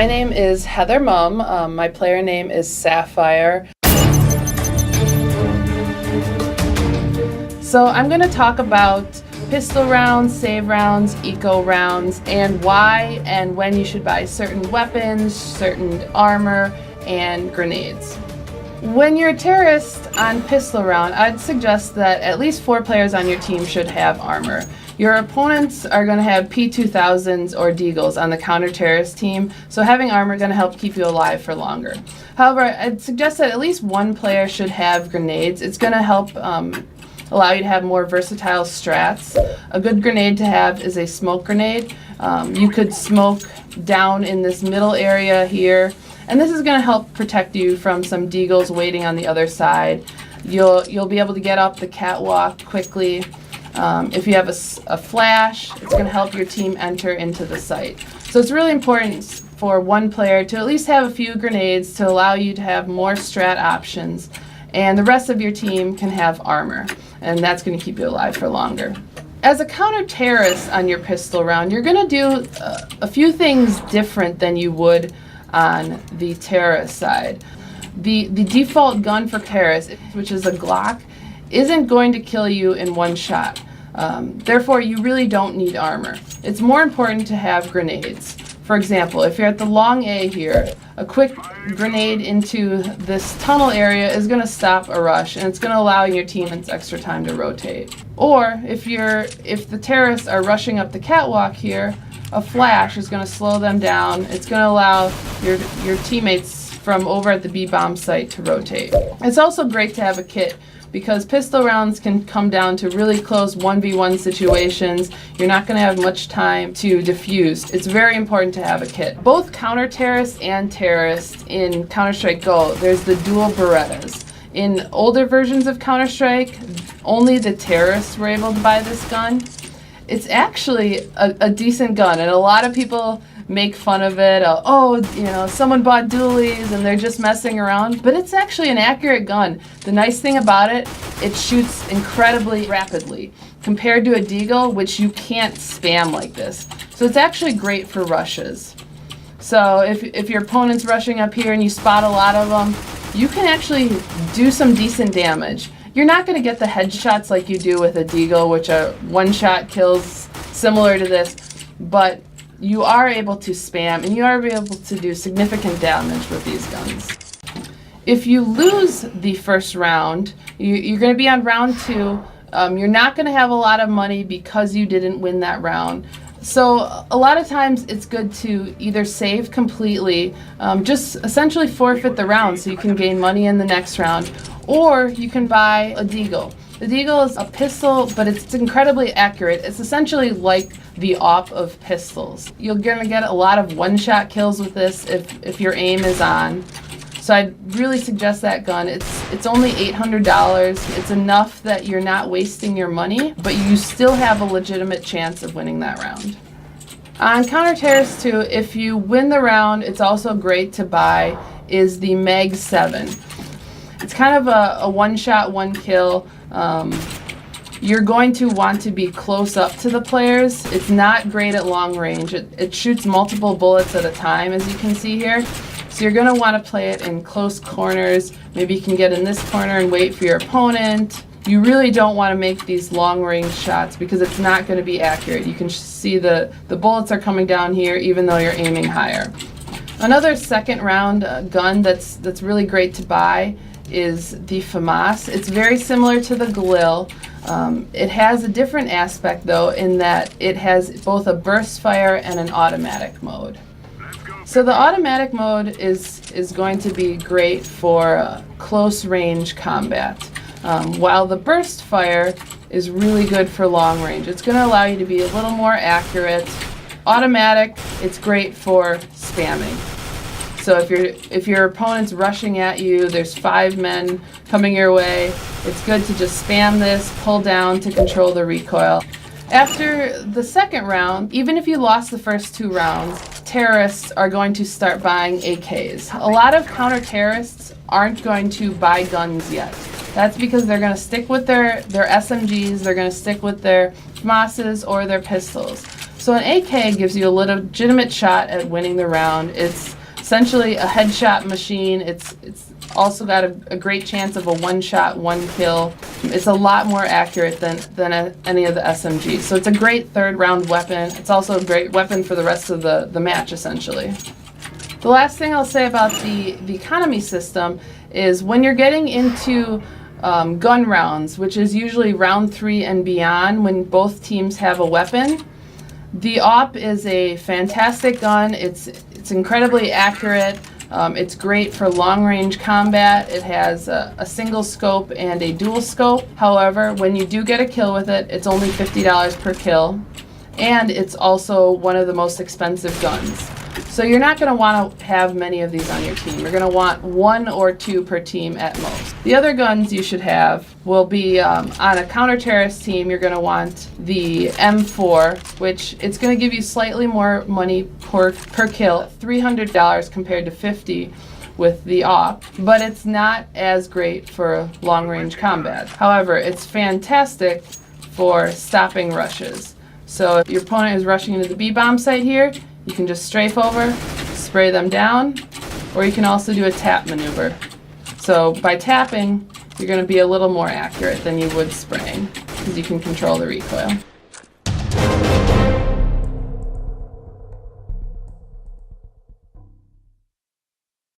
My name is Heather Mumm. My player name is sapphiRe. So I'm going to talk about pistol rounds, save rounds, eco rounds, and why and when you should buy certain weapons, certain armor, and grenades. When you're a terrorist on pistol round, I'd suggest that at least 4 players on your team should have armor. Your opponents are going to have P2000s or Deagles on the counter-terrorist team, so having armor is going to help keep you alive for longer. However, I'd suggest that at least 1 player should have grenades. It's going to help allow you to have more versatile strats. A good grenade to have is a smoke grenade. You could smoke down in this middle area here, and this is going to help protect you from some Deagles waiting on the other side. You'll be able to get up the catwalk quickly. If you have a flash, it's going to help your team enter into the site. So it's really important for 1 player to at least have a few grenades to allow you to have more strat options, and the rest of your team can have armor, and that's going to keep you alive for longer. As a counter-terrorist on your pistol round, you're going to do a few things different than you would on the terrorist side. The default gun for terrorists, which is a Glock, isn't going to kill you in 1 shot. Therefore, you really don't need armor. It's more important to have grenades. For example, if you're at the long A here, a quick grenade into this tunnel area is going to stop a rush, and it's going to allow your teammates extra time to rotate. Or if the terrorists are rushing up the catwalk here, a flash is going to slow them down. It's going to allow your teammates from over at the B-bomb site to rotate. It's also great to have a kit, because pistol rounds can come down to really close 1v1 situations. You're not going to have much time to defuse. It's very important to have a kit. Both counter-terrorists and terrorists in Counter-Strike Go, there's the dual Berettas. In older versions of Counter-Strike, only the terrorists were able to buy this gun. It's actually a decent gun, and a lot of people make fun of it. Someone bought dualies and they're just messing around. But it's actually an accurate gun. The nice thing about it, it shoots incredibly rapidly compared to a Deagle, which you can't spam like this. So it's actually great for rushes. So if your opponent's rushing up here and you spot a lot of them, you can actually do some decent damage. You're not going to get the headshots like you do with a Deagle, which are 1-shot kills similar to this, but you are able to spam, and you are able to do significant damage with these guns. If you lose the first round, you're going to be on round 2. You're not going to have a lot of money because you didn't win that round. So a lot of times it's good to either save completely, just essentially forfeit the round so you can gain money in the next round, or you can buy a Deagle. The Deagle is a pistol, but it's incredibly accurate. It's essentially like the AWP of pistols. You're going to get a lot of 1-shot kills with this if your aim is on. So I'd really suggest that gun. It's only $800. It's enough that you're not wasting your money, but you still have a legitimate chance of winning that round. On Counter-Terrorist 2, if you win the round, it's also great to buy is the Mag 7. It's kind of a 1-shot, 1-kill. You're going to want to be close up to the players. It's not great at long range. It shoots multiple bullets at a time, as you can see here. So you're going to want to play it in close corners. Maybe you can get in this corner and wait for your opponent. You really don't want to make these long range shots because it's not going to be accurate. You can see the bullets are coming down here even though you're aiming higher. Another second round gun that's really great to buy is the FAMAS. It's very similar to the Galil. It has a different aspect though in that it has both a burst fire and an automatic mode. So the automatic mode is going to be great for close range combat, while the burst fire is really good for long range. It's going to allow you to be a little more accurate. Automatic, it's great for spamming. So if your opponent's rushing at you, there's 5 men coming your way, it's good to just spam this, pull down to control the recoil. After the second round, even if you lost the first 2 rounds, terrorists are going to start buying AKs. A lot of counter-terrorists aren't going to buy guns yet. That's because they're going to stick with their SMGs, they're going to stick with their FAMASs or their pistols. So an AK gives you a legitimate shot at winning the round. It's essentially a headshot machine. It's also got a great chance of a one-shot, one-kill. It's a lot more accurate than any of the SMGs. So it's a great third-round weapon. It's also a great weapon for the rest of the match, essentially. The last thing I'll say about the economy system is when you're getting into gun rounds, which is usually round 3 and beyond when both teams have a weapon, the AWP is a fantastic gun. It's incredibly accurate. It's great for long-range combat. It has a single scope and a dual scope. However, when you do get a kill with it, it's only $50 per kill, and it's also one of the most expensive guns. So you're not going to want to have many of these on your team. You're going to want 1 or 2 per team at most. The other guns you should have will be on a counter-terrorist team. You're going to want the M4, which it's going to give you slightly more money per kill, $300 compared to $50 with the AWP, but it's not as great for long-range combat. However, it's fantastic for stopping rushes. So if your opponent is rushing into the B-bomb site here, you can just strafe over, spray them down, or you can also do a tap maneuver. So by tapping, you're going to be a little more accurate than you would spraying because you can control the recoil.